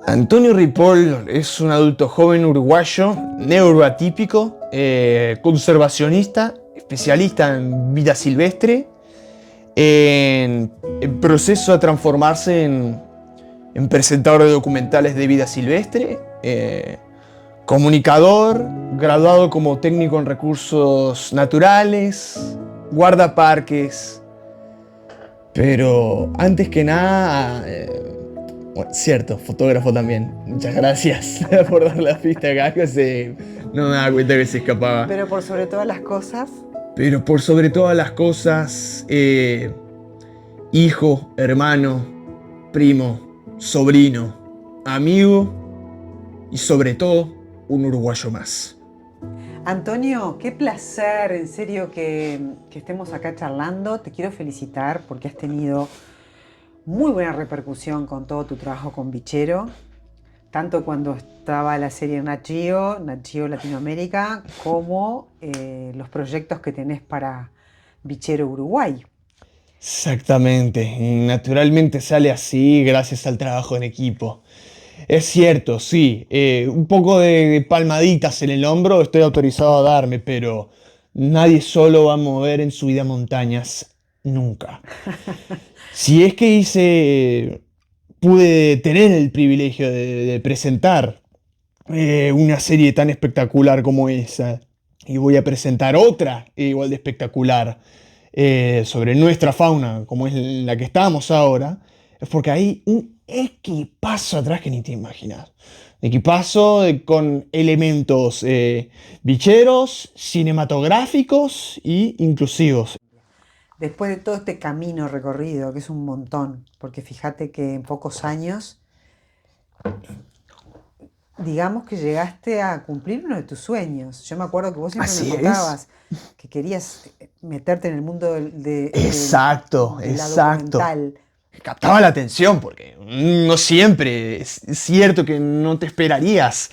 Antonio Ripoll es un adulto joven uruguayo, neuroatípico, conservacionista, especialista en vida silvestre, en proceso de transformarse en presentador de documentales de vida silvestre, comunicador, graduado como técnico en recursos naturales, guardaparques, pero antes que nada, bueno, cierto, fotógrafo también. Muchas gracias por dar la pista acá, que no me daba cuenta que se escapaba. Pero por sobre todas las cosas, Pero por sobre todas las cosas, hijo, hermano, primo, sobrino, amigo y sobre todo un uruguayo más. Antonio, qué placer, en serio, que estemos acá charlando. Te quiero felicitar porque has tenido muy buena repercusión con todo tu trabajo con Bichero, tanto cuando estaba la serie Nat Geo Latinoamérica, como los proyectos que tenés para Bichero Uruguay. Exactamente, y naturalmente sale así gracias al trabajo en equipo. Es cierto, sí, un poco de palmaditas en el hombro estoy autorizado a darme, pero nadie solo va a mover en su vida montañas, nunca. Si es que pude tener el privilegio de presentar una serie tan espectacular como esa, y voy a presentar otra igual de espectacular sobre nuestra fauna, como es la que estamos ahora, es porque hay un equipazo atrás que ni te imaginas. Equipazo con elementos bicheros, cinematográficos e inclusivos. Después de todo este camino recorrido, que es un montón, porque fíjate que en pocos años, digamos que llegaste a cumplir uno de tus sueños. Yo me acuerdo que vos siempre me Así es. contabas que querías meterte en el mundo Exacto, de la exacto. documental. Captaba la atención porque no siempre es cierto que no te esperarías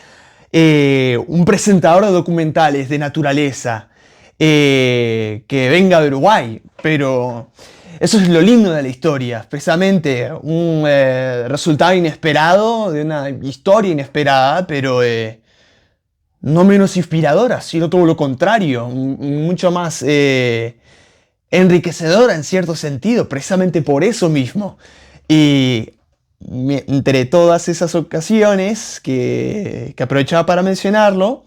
un presentador de documentales de naturaleza que venga de Uruguay, pero eso es lo lindo de la historia, precisamente un resultado inesperado de una historia inesperada, pero no menos inspiradora, sino todo lo contrario, mucho más enriquecedora en cierto sentido, precisamente por eso mismo. Y entre todas esas ocasiones que aprovechaba para mencionarlo,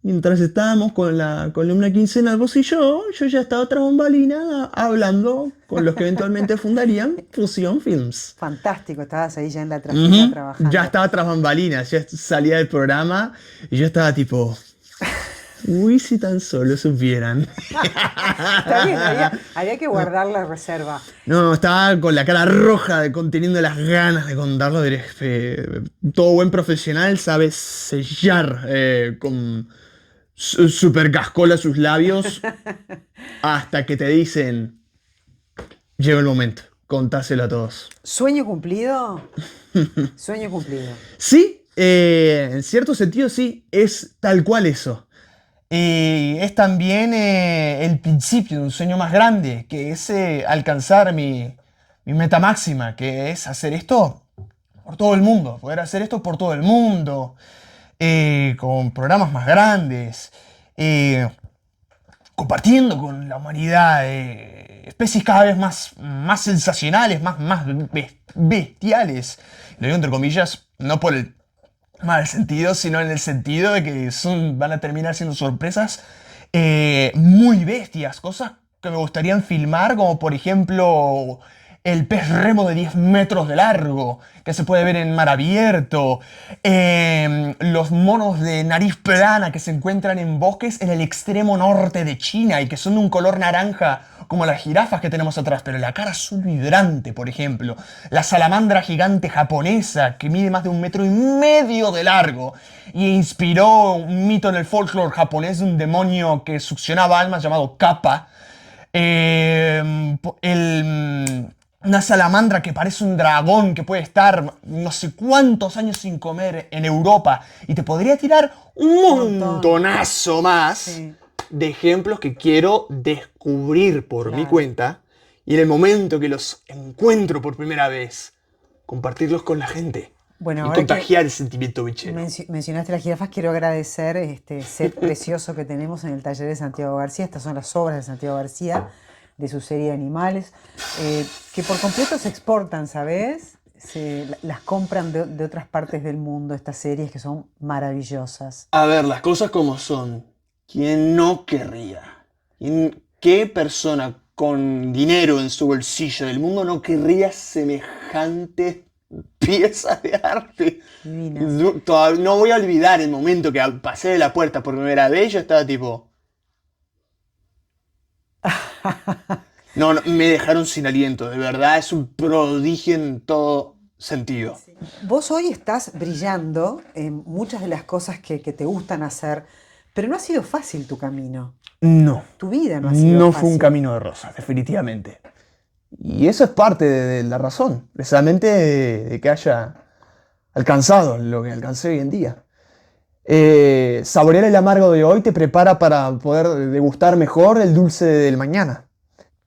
mientras estábamos con la columna quincenal, vos y yo ya estaba tras bambalina hablando con los que eventualmente fundarían Fusión Films. Fantástico, estabas ahí ya en la trajina trabajando. Ya estaba tras bambalinas, ya salía del programa y yo estaba tipo... Uy, si tan solo supieran. Está bien, había que guardar la reserva. No, estaba con la cara roja, conteniendo las ganas de contarlo. Todo buen profesional sabe sellar con super cascola sus labios hasta que te dicen, llegó el momento, contáselo a todos. ¿Sueño cumplido? Sueño cumplido. Sí, en cierto sentido sí, es tal cual eso. Y es también el principio de un sueño más grande, que es alcanzar mi meta máxima, que es hacer esto por todo el mundo, poder hacer esto por todo el mundo, con programas más grandes, compartiendo con la humanidad especies cada vez más sensacionales, más bestiales. Lo digo entre comillas, no por el mal sentido, sino en el sentido de que van a terminar siendo sorpresas muy bestias, cosas que me gustarían filmar, como por ejemplo el pez remo de 10 metros de largo, que se puede ver en mar abierto, los monos de nariz plana que se encuentran en bosques en el extremo norte de China y que son de un color naranja como las jirafas que tenemos atrás, pero la cara azul vibrante, por ejemplo. La salamandra gigante japonesa, que mide más de 1,5 metros de largo y inspiró un mito en el folclore japonés de un demonio que succionaba almas llamado Kappa. Una salamandra que parece un dragón que puede estar no sé cuántos años sin comer en Europa y te podría tirar un montonazo más. Sí. De ejemplos que quiero descubrir por mi cuenta y en el momento que los encuentro por primera vez, compartirlos con la gente. Bueno, y ahora que contagiar el sentimiento bichero. mencionaste las jirafas, quiero agradecer este set precioso que tenemos en el taller de Santiago García. Estas son las obras de Santiago García, de su serie de animales, que por completo se exportan, ¿sabes? Las compran de otras partes del mundo, estas series que son maravillosas. A ver, las cosas como son. ¿Quién no querría? ¿Qué persona con dinero en su bolsillo del mundo no querría semejantes piezas de arte? Divinas. No voy a olvidar el momento que pasé de la puerta por primera vez, yo estaba tipo... No, no, me dejaron sin aliento, de verdad, es un prodigio en todo sentido. Vos hoy estás brillando en muchas de las cosas que te gustan hacer, pero no ha sido fácil tu camino. No, Tu vida no ha sido no fue un fácil. camino de rosas, definitivamente. Y eso es parte de la razón, precisamente de que haya alcanzado lo que alcancé hoy en día. Saborear el amargo de hoy te prepara para poder degustar mejor el dulce del mañana.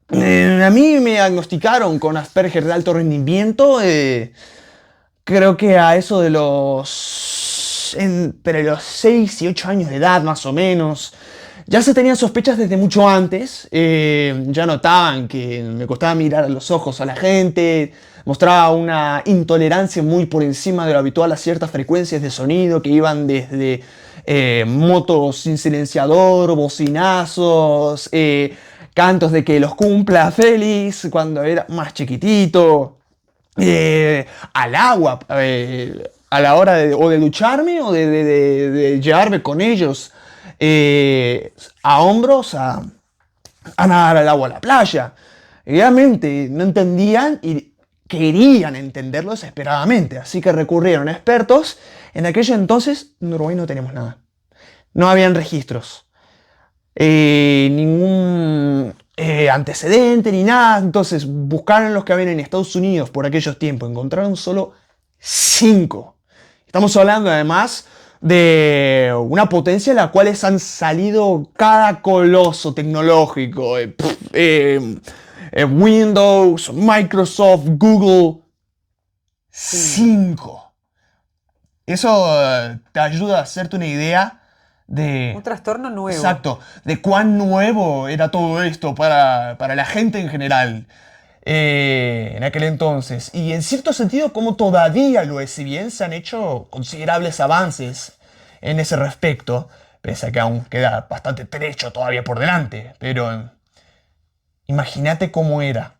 A mí me diagnosticaron con Asperger de alto rendimiento, creo que a eso de entre los 6 y 8 años de edad más o menos. Ya se tenían sospechas desde mucho antes, ya notaban que me costaba mirar a los ojos a la gente, mostraba una intolerancia muy por encima de lo habitual a ciertas frecuencias de sonido que iban desde motos sin silenciador, bocinazos, cantos de que los cumpla feliz cuando era más chiquitito, al agua, a la hora o de ducharme o de llevarme con ellos a hombros a nadar al agua a la playa. Realmente no entendían y querían entenderlo desesperadamente, así que recurrieron a expertos. En aquel entonces en Uruguay no tenemos nada. No habían registros. Ningún antecedente ni nada. Entonces buscaron los que habían en Estados Unidos por aquellos tiempos. Encontraron solo 5. Estamos hablando además de una potencia en la cual han salido cada coloso tecnológico. Windows, Microsoft, Google. 5. Eso te ayuda a hacerte una idea Un de... trastorno nuevo. Exacto, de cuán nuevo era todo esto para la gente en general en aquel entonces. Y en cierto sentido, como todavía lo es, si bien se han hecho considerables avances en ese respecto, pese a que aún queda bastante trecho todavía por delante. Pero imagínate cómo era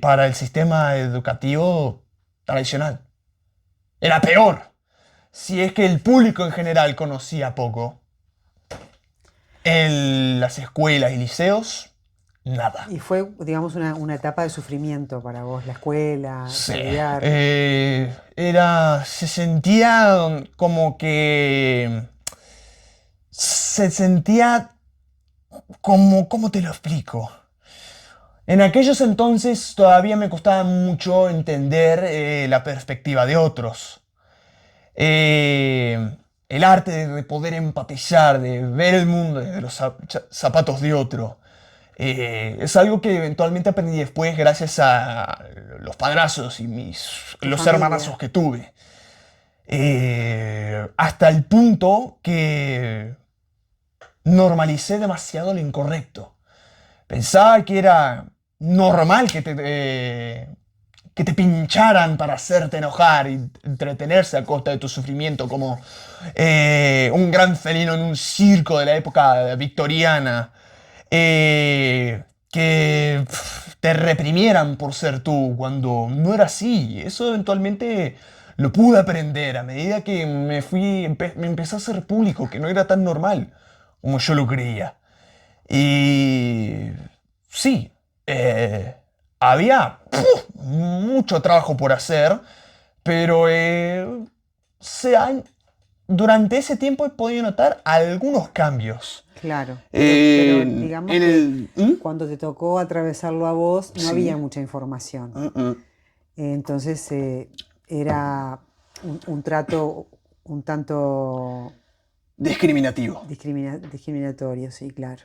para el sistema educativo tradicional. Era peor. Si es que el público en general conocía poco, en las escuelas y liceos, nada. Y fue, digamos, una etapa de sufrimiento para vos, la escuela, Sí. estudiar. Se sentía como que... Se sentía como... ¿Cómo te lo explico? En aquellos entonces todavía me costaba mucho entender la perspectiva de otros. El arte de poder empatizar, de ver el mundo desde los zapatos de otro. Es algo que eventualmente aprendí después gracias a los padrazos y Tu los familia. hermanazos que tuve. Hasta el punto que normalicé demasiado lo incorrecto. Pensaba que era normal que te pincharan para hacerte enojar y entretenerse a costa de tu sufrimiento, como un gran felino en un circo de la época victoriana. Que te reprimieran por ser tú cuando no era así. Eso eventualmente lo pude aprender a medida que me empecé a hacer público, que no era tan normal como yo lo creía. Y sí, había mucho trabajo por hacer, pero durante ese tiempo he podido notar algunos cambios. Claro, pero digamos En que el... cuando te tocó atravesarlo a vos no Sí. había mucha información. Mm. Entonces era un trato un tanto Discriminativo. discriminatorio, sí, claro.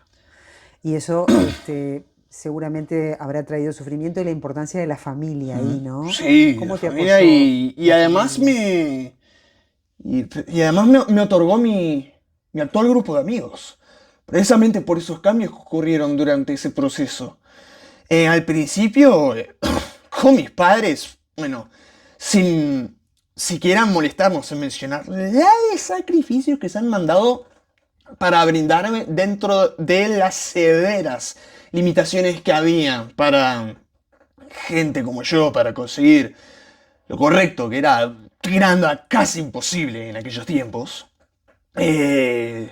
Y eso seguramente habrá traído sufrimiento y la importancia de la familia ahí, ¿no? Sí, la ¿Cómo te familia apoyó y la además familia? y además me otorgó mi actual grupo de amigos. Precisamente por esos cambios que ocurrieron durante ese proceso. Al principio, con mis padres, bueno, sin siquiera molestarnos en mencionar la de sacrificios que se han mandado para brindarme dentro de las severas limitaciones que había para gente como yo, para conseguir lo correcto, que era tirando a casi imposible en aquellos tiempos. Eh,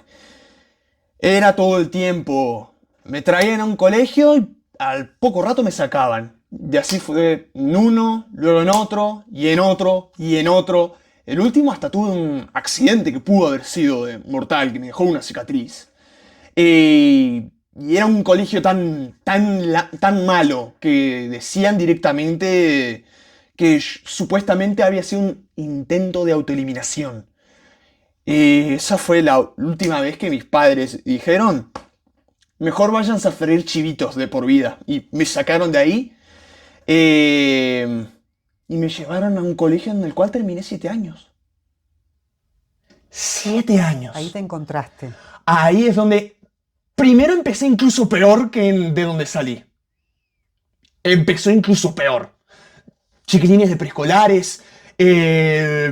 Era todo el tiempo. Me traían a un colegio y al poco rato me sacaban. Y así fue en uno, luego en otro, y en otro, y en otro. El último hasta tuve un accidente que pudo haber sido mortal, que me dejó una cicatriz. Y era un colegio tan malo que decían directamente que supuestamente había sido un intento de autoeliminación. Esa fue la última vez que mis padres dijeron, mejor váyanse a freír chivitos de por vida. Y me sacaron de ahí eh, y me llevaron a un colegio en el cual terminé 7 años. 7 años. Ahí te encontraste. Ahí es donde primero empecé incluso peor que de donde salí. Empezó incluso peor. Chiquitines de preescolares,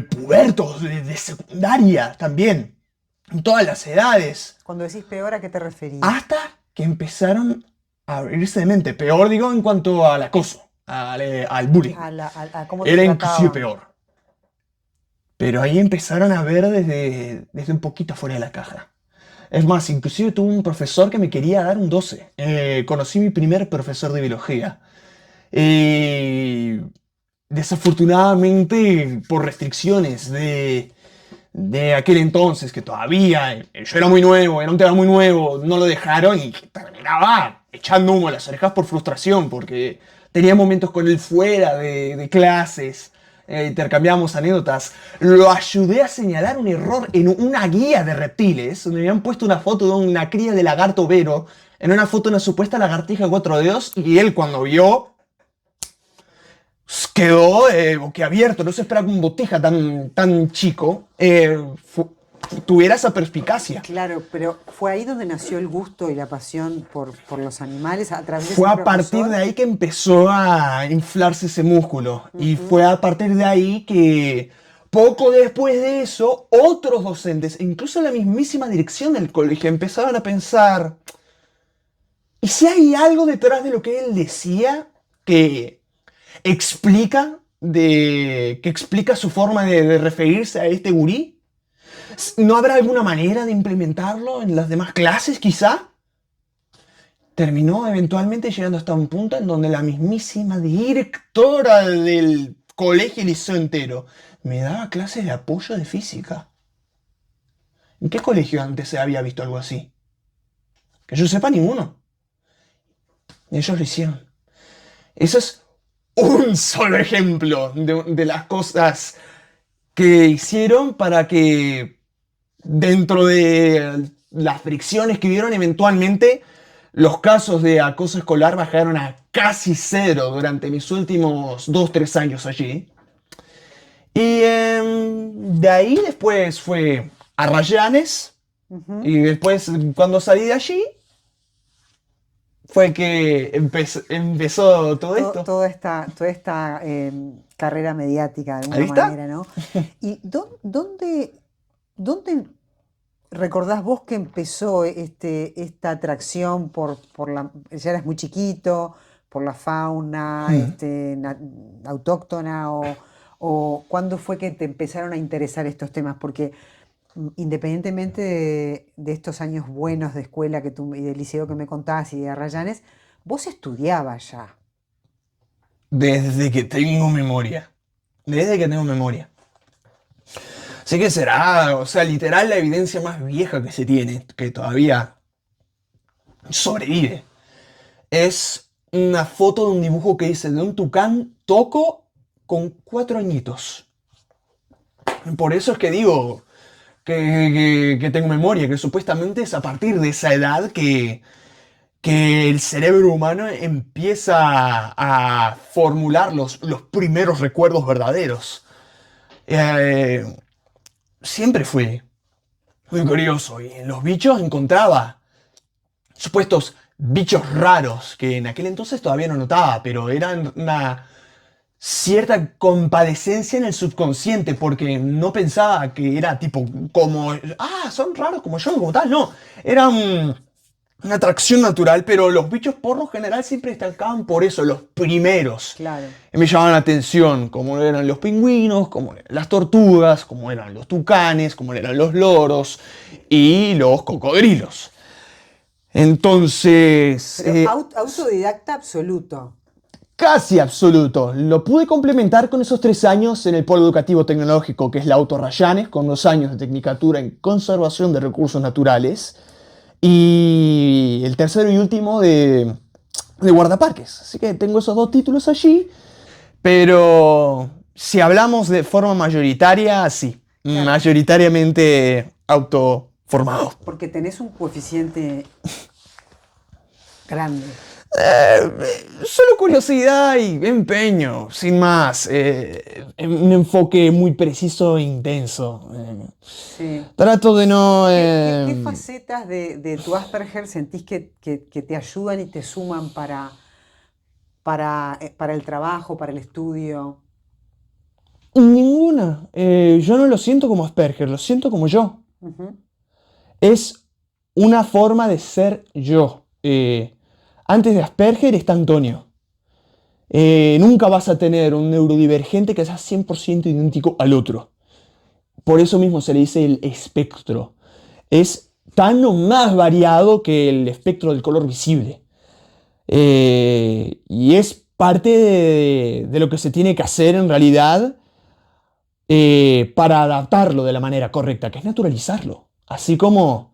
pubertos de secundaria también. En todas las edades. Cuando decís peor, ¿a qué te referís? Hasta que empezaron a abrirse de mente. Peor, digo, en cuanto al acoso, al bullying. A cómo te Era inclusive trataban. peor. Pero ahí empezaron a ver desde un poquito fuera de la caja. Es más, inclusive tuve un profesor que me quería dar un 12. Conocí mi primer profesor de biología. Desafortunadamente, por restricciones de aquel entonces, que todavía yo era muy nuevo, era un tema muy nuevo, no lo dejaron y terminaba echando humo a las orejas por frustración, porque tenía momentos con él fuera de clases, intercambiábamos anécdotas. Lo ayudé a señalar un error en una guía de reptiles, donde me habían puesto una foto de una cría de lagarto vero, en una foto de una supuesta lagartija de 4 dedos, y él cuando vio quedó boquiabierto. No se esperaba que un botija tan chico tuviera esa perspicacia. Claro, pero fue ahí donde nació el gusto y la pasión por los animales a través de Fue ese a partir de profesor. ahí que empezó a inflarse ese músculo. Y Ujú. fue a partir de ahí que poco después de eso, otros docentes, e incluso la mismísima dirección del colegio, empezaron a pensar, ¿y si hay algo detrás de lo que él decía que explica su forma de referirse a este gurí? ¿No habrá alguna manera de implementarlo en las demás clases, quizá? Terminó eventualmente llegando hasta un punto en donde la mismísima directora del colegio y liceo entero me daba clases de apoyo de física. ¿En qué colegio antes se había visto algo así? Que yo sepa, ninguno. Ellos lo hicieron. Eso es un solo ejemplo de las cosas que hicieron para que dentro de las fricciones que hubieron eventualmente, los casos de acoso escolar bajaron a casi cero durante mis últimos 2, 3 años allí. Y de ahí después fue a Rayanes. Ujú. Y después, cuando salí de allí, fue que empezó todo esto. Toda esta carrera mediática de Ahí alguna está. manera, ¿no? ¿Y dónde recordás vos que empezó esta atracción ya eras muy chiquito, por la fauna Hmm. autóctona o cuándo fue que te empezaron a interesar estos temas? Porque independientemente de estos años buenos de escuela y del liceo que me contabas y de Arrayanes, vos estudiabas ya. Desde que tengo memoria. Desde que tengo memoria. Así que será, o sea, literal la evidencia más vieja que se tiene, que todavía sobrevive. Es una foto de un dibujo que dice de un tucán toco con 4 añitos. Por eso es que digo que tengo memoria, que supuestamente es a partir de esa edad que el cerebro humano empieza a formular los primeros recuerdos verdaderos. Eh, Siempre fui muy curioso y en los bichos encontraba supuestos bichos raros que en aquel entonces todavía no notaba, pero eran una cierta compadecencia en el subconsciente porque no pensaba que era tipo como, son raros como yo, como tal, no, era una atracción natural, pero los bichos por lo general siempre destacaban por eso, los primeros. Claro. Y me llamaban la atención, como eran los pingüinos, como eran las tortugas, como eran los tucanes, como eran los loros y los cocodrilos. Entonces, Pero autodidacta absoluto. casi absoluto. Lo pude complementar con esos 3 años en el Polo Educativo Tecnológico, que es la Auto Rayanes, con 2 años de Tecnicatura en Conservación de Recursos Naturales. Y el tercero y último de guardaparques. Así que tengo esos 2 títulos allí. Pero si hablamos de forma mayoritaria, sí. Claro. Mayoritariamente autoformado. Porque tenés un coeficiente grande. Solo curiosidad y empeño, sin más. Un enfoque muy preciso e intenso. Sí. Trato de no... ¿Qué facetas de tu Asperger sentís que te ayudan y te suman para el trabajo, para el estudio? Ninguna. Yo no lo siento como Asperger, lo siento como yo. Ujú. Es una forma de ser yo. Antes de Asperger está Antonio. Nunca vas a tener un neurodivergente que sea 100% idéntico al otro. Por eso mismo se le dice el espectro. Es tan o más variado que el espectro del color visible. Y es parte de lo que se tiene que hacer en realidad para adaptarlo de la manera correcta, que es naturalizarlo. Así como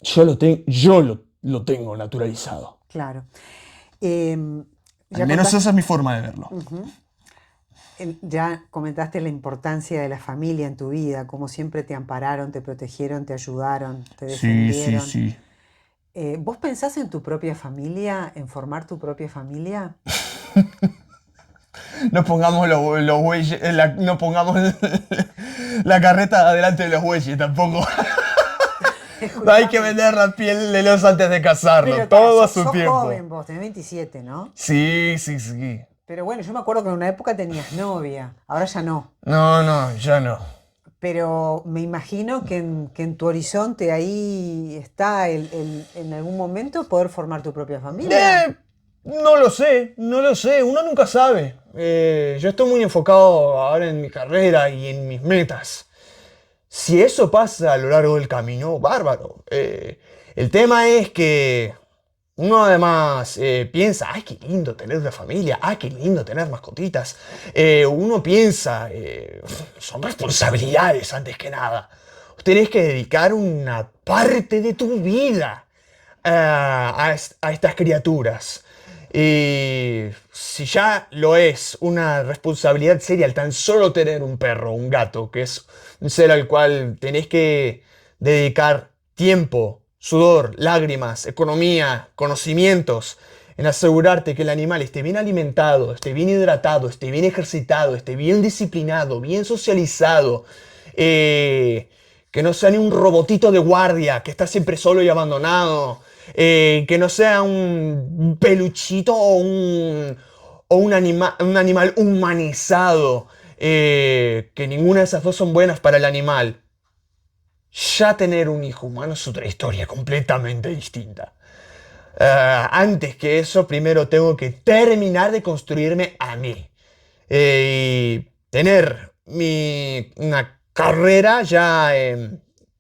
yo lo tengo naturalizado. Claro. Al menos esa es mi forma de verlo. Ujú. Ya comentaste la importancia de la familia en tu vida, cómo siempre te ampararon, te protegieron, te ayudaron, te defendieron. Sí. ¿Vos pensás en tu propia familia, en formar tu propia familia? No pongamos los bueyes, no pongamos la carreta adelante de los bueyes tampoco. No hay que vender la piel de los antes de casarlo. Pero Todo a sos su tiempo. joven vos, tenés 27, ¿no? Sí. Pero bueno, yo me acuerdo que en una época tenías novia, ahora ya no. No, ya no. Pero me imagino que en tu horizonte ahí está en algún momento poder formar tu propia familia. No lo sé. Uno nunca sabe. Yo estoy muy enfocado ahora en mi carrera y en mis metas. Si eso pasa a lo largo del camino, bárbaro. El tema es que uno además piensa, ¡ay, qué lindo tener una familia! ¡Ay, qué lindo tener mascotitas! Uno piensa, son responsabilidades antes que nada. Tenés que dedicar una parte de tu vida a estas criaturas. Y si ya lo es una responsabilidad seria el tan solo tener un perro, un gato, que es un ser al cual tenés que dedicar tiempo, sudor, lágrimas, economía, conocimientos, en asegurarte que el animal esté bien alimentado, esté bien hidratado, esté bien ejercitado, esté bien disciplinado, bien socializado, que no sea ni un robotito de guardia que está siempre solo y abandonado, que no sea un peluchito o un animal humanizado, que ninguna de esas dos son buenas para el animal. Ya tener un hijo humano es otra historia completamente distinta. Antes que eso, primero tengo que terminar de construirme a mí. Y tener una carrera ya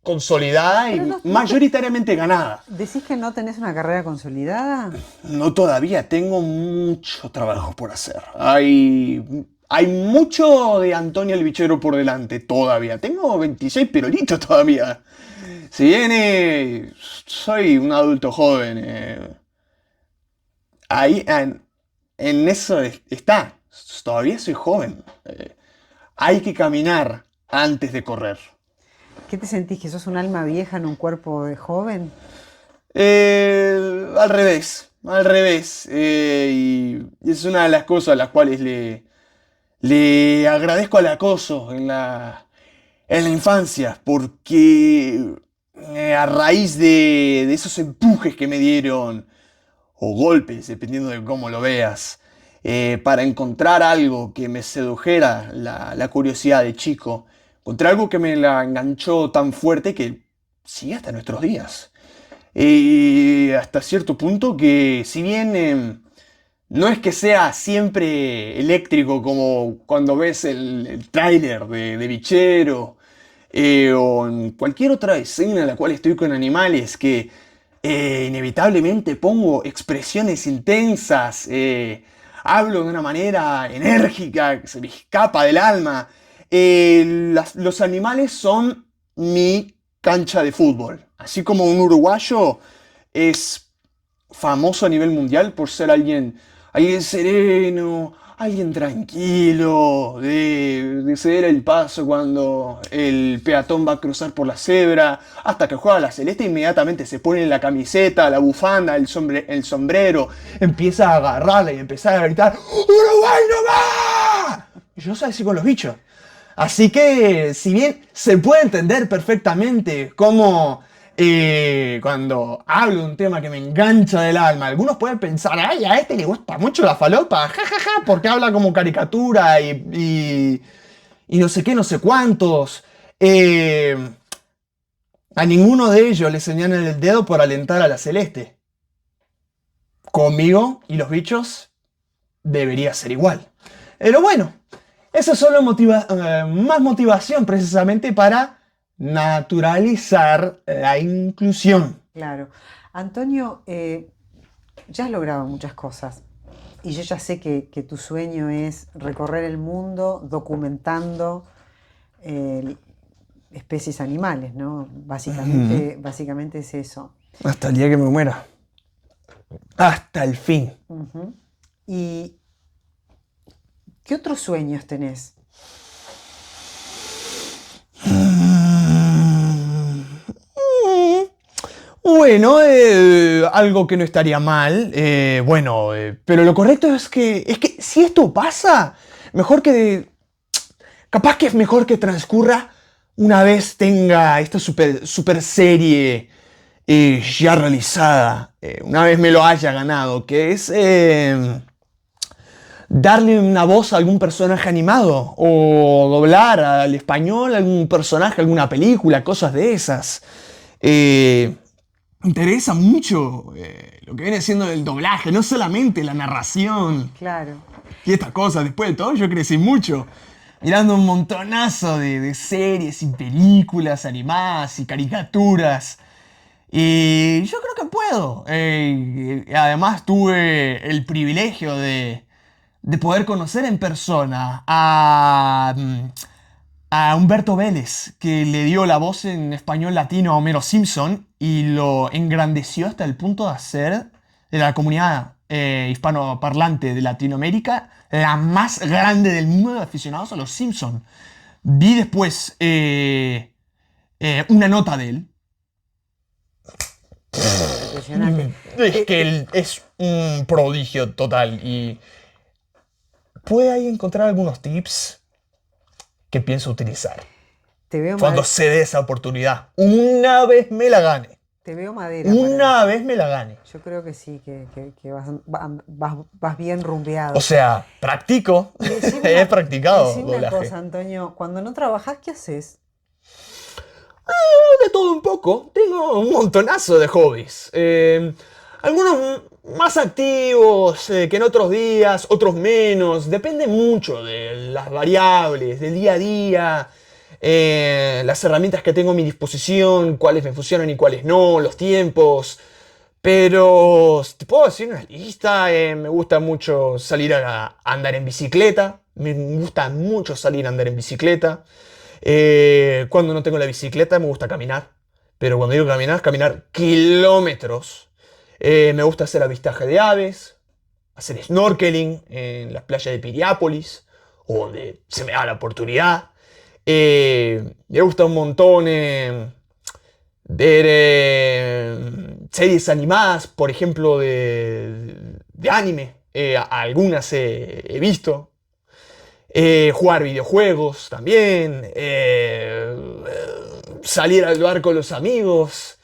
consolidada y mayoritariamente ganada. ¿Decís que no tenés una carrera consolidada? No todavía, tengo mucho trabajo por hacer. Hay mucho de Antonio el Bichero por delante todavía. Tengo 26 pirolitos todavía. Si bien soy un adulto joven, ahí en eso está. Todavía soy joven. Hay que caminar antes de correr. ¿Qué te sentís? ¿Que sos un alma vieja en un cuerpo de joven? Al revés, al revés. Y es una de las cosas a las cuales le agradezco al acoso en la infancia, porque a raíz de esos empujes que me dieron, o golpes, dependiendo de cómo lo veas, para encontrar algo que me sedujera la curiosidad de chico, encontré algo que me la enganchó tan fuerte que sigue hasta nuestros días. Y hasta cierto punto que si bien no es que sea siempre eléctrico como cuando ves el tráiler de Bichero, o en cualquier otra escena en la cual estoy con animales que inevitablemente pongo expresiones intensas, hablo de una manera enérgica que se me escapa del alma. Los animales son mi cancha de fútbol. Así como un uruguayo es famoso a nivel mundial por ser alguien sereno, alguien tranquilo, de ceder el paso cuando el peatón va a cruzar por la cebra, hasta que juega la celeste inmediatamente se pone la camiseta, la bufanda, el sombrero, empieza a agarrarla y empezar a gritar ¡Uruguay no va! Y yo soy así con los bichos. Así que, si bien se puede entender perfectamente cómo cuando hablo de un tema que me engancha del alma, algunos pueden pensar, ay, a este le gusta mucho la falopa, jajaja, porque habla como caricatura y no sé qué, no sé cuántos. Eh, a ninguno de ellos le señalan el dedo por alentar a la celeste. Conmigo y los bichos debería ser igual. Pero bueno, eso es solo más motivación precisamente para naturalizar la inclusión. Claro. Antonio, ya has logrado muchas cosas y yo ya sé que tu sueño es recorrer el mundo documentando eh, especies animales, ¿no? Básicamente es eso. Hasta el día que me muera. Hasta el fin. Ujú. ¿Y qué otros sueños tenés? Bueno, algo que no estaría mal. Bueno, pero lo correcto es que si esto pasa, mejor que capaz que es mejor que transcurra una vez tenga esta super serie ya realizada, una vez me lo haya ganado, que es darle una voz a algún personaje animado o doblar al español algún personaje, alguna película, cosas de esas. Me interesa mucho lo que viene siendo el doblaje, no solamente la narración Claro. y estas cosas. Después de todo, yo crecí mucho mirando un montonazo de series y películas animadas y caricaturas. Y yo creo que puedo. Además tuve el privilegio de poder conocer en persona a Humberto Vélez, que le dio la voz en español latino a Homero Simpson y lo engrandeció hasta el punto de hacer de la comunidad hispanoparlante de Latinoamérica la más grande del mundo de aficionados a los Simpson. Vi después una nota de él. Impresionante. Es que él es un prodigio total y puede ahí encontrar algunos tips que pienso utilizar Te veo, cuando se dé esa oportunidad. Una vez me la gane. te veo madera para Una eso. vez me la gane. Yo creo que sí, que vas bien rumbeado. O sea, practico. Y decime He practicado decime una doblaje. cosa, Antonio, cuando no trabajás, ¿qué haces? De todo un poco. Tengo un montonazo de hobbies. Algunos más activos que en otros días, otros menos. Depende mucho de las variables, del día a día, las herramientas que tengo a mi disposición, cuáles me funcionan y cuáles no, los tiempos. Pero te puedo decir una lista. Me gusta mucho salir a andar en bicicleta. Me gusta mucho salir a andar en bicicleta. Cuando no tengo la bicicleta me gusta caminar. Pero cuando digo caminar, caminar kilómetros. Me gusta hacer avistaje de aves, hacer snorkeling en las playas de Piriápolis, o donde se me da la oportunidad. Me gusta un montón series animadas, por ejemplo, de anime. Algunas he visto. Jugar videojuegos también. Salir al bar con los amigos.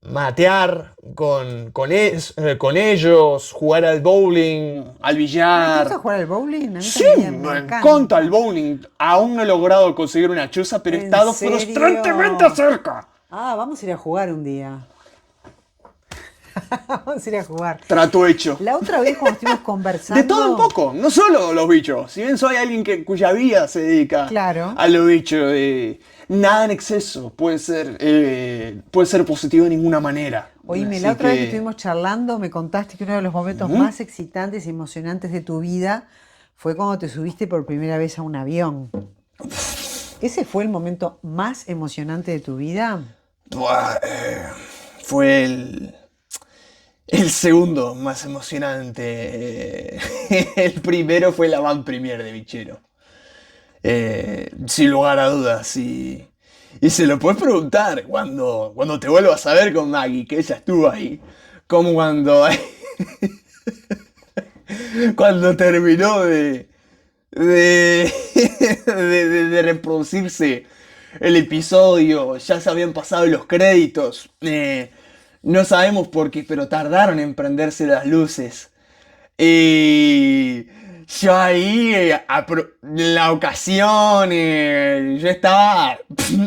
Matear con ellos. Jugar al bowling, al ¿Te billar. gusta jugar al bowling? A mí Sí, también me encanta. encanta el bowling. Aún no he logrado conseguir una chuza, pero he ¿En estado serio? frustrantemente cerca. Ah, vamos a ir a jugar un día. Vamos a ir a jugar. Trato hecho. La otra vez cuando estuvimos conversando... De todo un poco, no solo los bichos. Si bien soy alguien cuya vida se dedica Claro. a los bichos, nada en exceso puede ser positivo de ninguna manera. Oíme, Así la otra vez que estuvimos charlando me contaste que uno de los momentos más excitantes y emocionantes de tu vida fue cuando te subiste por primera vez a un avión. ¿Ese fue el momento más emocionante de tu vida? Buah, fue el segundo más emocionante. El primero fue la van premier de Bichero. Sin lugar a dudas. Y se lo puedes preguntar cuando te vuelvas a ver con Maggie, que ella estuvo ahí. Como cuando terminó de, de reproducirse el episodio, ya se habían pasado los créditos. No sabemos por qué, pero tardaron en prenderse las luces. Y yo ahí, la ocasión, yo estaba...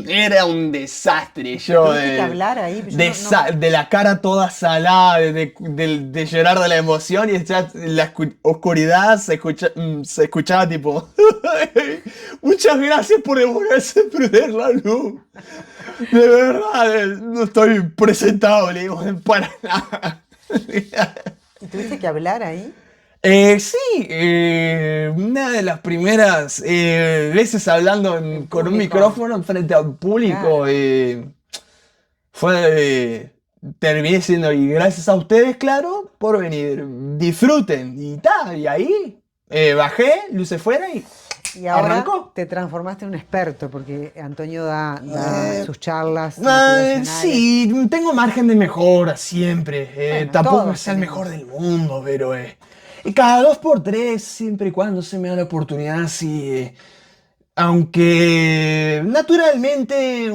Era un desastre. Yo ¿Tuviste que hablar ahí? Yo de la cara toda salada, de llorar de la emoción y ya en la oscuridad se escuchaba tipo... Muchas gracias por demorarse en prender la luz. De verdad, no estoy presentable, digo, para nada. ¿Y tuviste que hablar ahí? Sí, una de las primeras veces hablando con un público. micrófono frente a un público Claro. terminé siendo, y gracias a ustedes, claro, por venir. Disfruten y tal, y ahí bajé, luces fuera y Y ahora arrancó. te transformaste en un experto, porque Antonio da sus charlas Sí, motivacionales. tengo margen de mejora siempre. Bueno, Tampoco todos es el tenemos. mejor del mundo, pero cada 2 por 3, siempre y cuando se me da la oportunidad, sí. Aunque naturalmente,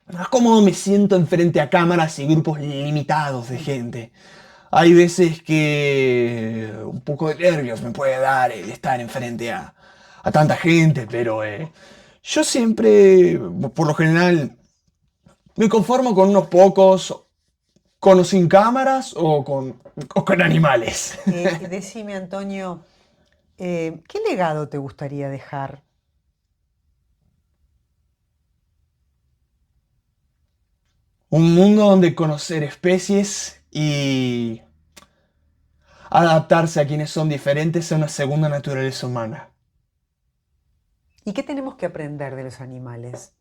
más cómodo me siento enfrente a cámaras y grupos limitados de gente. Hay veces que un poco de nervios me puede dar el estar enfrente a tanta gente, pero yo siempre, por lo general, me conformo con unos pocos, con o sin cámaras o con animales. Decime, Antonio, ¿qué legado te gustaría dejar? Un mundo donde conocer especies y adaptarse a quienes son diferentes a una segunda naturaleza humana. ¿Y qué tenemos que aprender de los animales?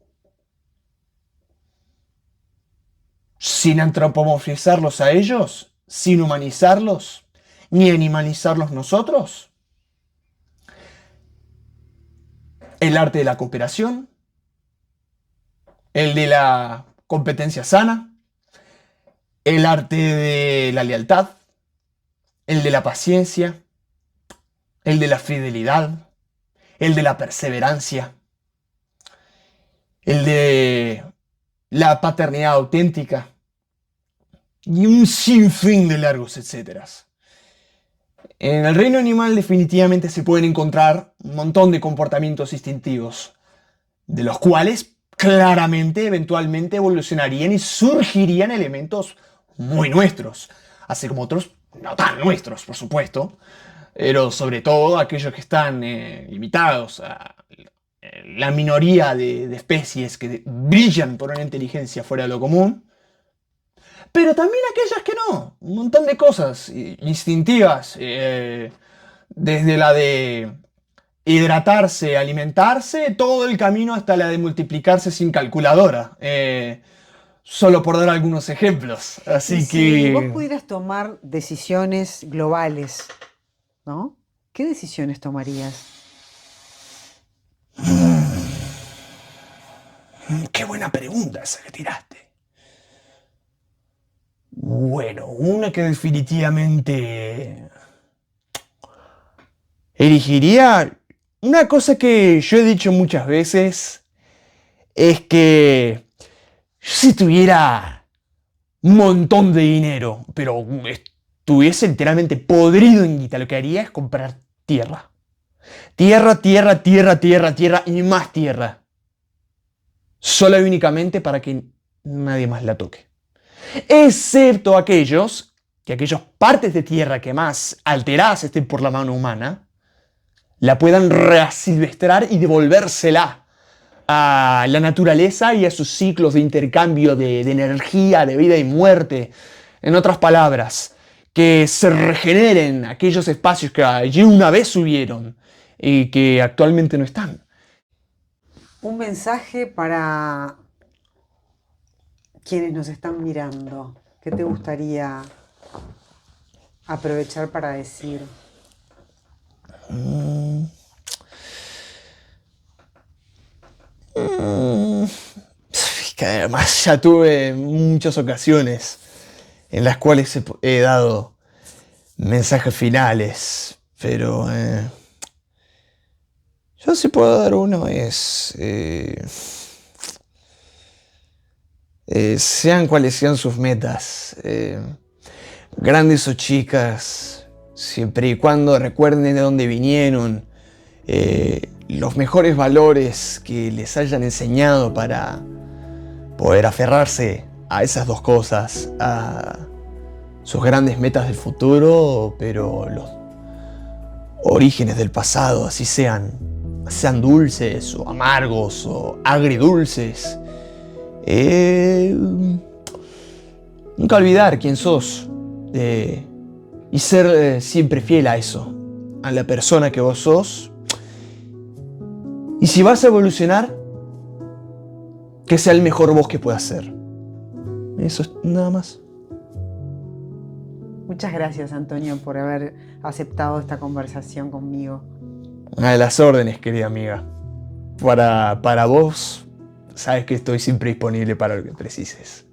Sin antropomorfizarlos a ellos, sin humanizarlos, ni animalizarlos nosotros. El arte de la cooperación, el de la competencia sana, el arte de la lealtad, el de la paciencia, el de la fidelidad, el de la perseverancia, el de la paternidad auténtica y un sinfín de largos etcéteras. En el reino animal definitivamente se pueden encontrar un montón de comportamientos instintivos, de los cuales claramente eventualmente evolucionarían y surgirían elementos muy nuestros, así como otros no tan nuestros, por supuesto, pero sobre todo aquellos que están limitados a la minoría de especies que brillan por una inteligencia fuera de lo común, pero también aquellas que no, un montón de cosas instintivas, desde la de hidratarse, alimentarse, todo el camino hasta la de multiplicarse sin calculadora. Solo por dar algunos ejemplos. Y Así si vos que... pudieras tomar decisiones globales, ¿no? ¿Qué decisiones tomarías? Qué buena pregunta esa que tiraste. Bueno, una que definitivamente elegiría, una cosa que yo he dicho muchas veces, es que si tuviera un montón de dinero, pero estuviese literalmente podrido en guita, lo que haría es comprar tierra. Tierra, tierra, tierra, tierra, tierra y más tierra. Solo y únicamente para que nadie más la toque. Excepto aquellas partes de tierra que más alteradas estén por la mano humana, la puedan reasilvestrar y devolvérsela a la naturaleza y a sus ciclos de intercambio de energía, de vida y muerte. En otras palabras, que se regeneren aquellos espacios que allí una vez hubieron y que actualmente no están. Un mensaje para quienes nos están mirando. ¿Qué te gustaría aprovechar para decir? Que además ya tuve muchas ocasiones en las cuales he dado mensajes finales, pero yo sí puedo dar uno, sean cuales sean sus metas, grandes o chicas, siempre y cuando recuerden de dónde vinieron, los mejores valores que les hayan enseñado para poder aferrarse a esas dos cosas, a sus grandes metas del futuro, pero los orígenes del pasado, así sean dulces o amargos o agridulces. Nunca olvidar quién sos y ser siempre fiel a eso, a la persona que vos sos. Y si vas a evolucionar, que sea el mejor vos que puedas ser. Eso es nada más. Muchas gracias, Antonio, por haber aceptado esta conversación conmigo. A las órdenes, querida amiga. Para vos, sabes que estoy siempre disponible para lo que precises.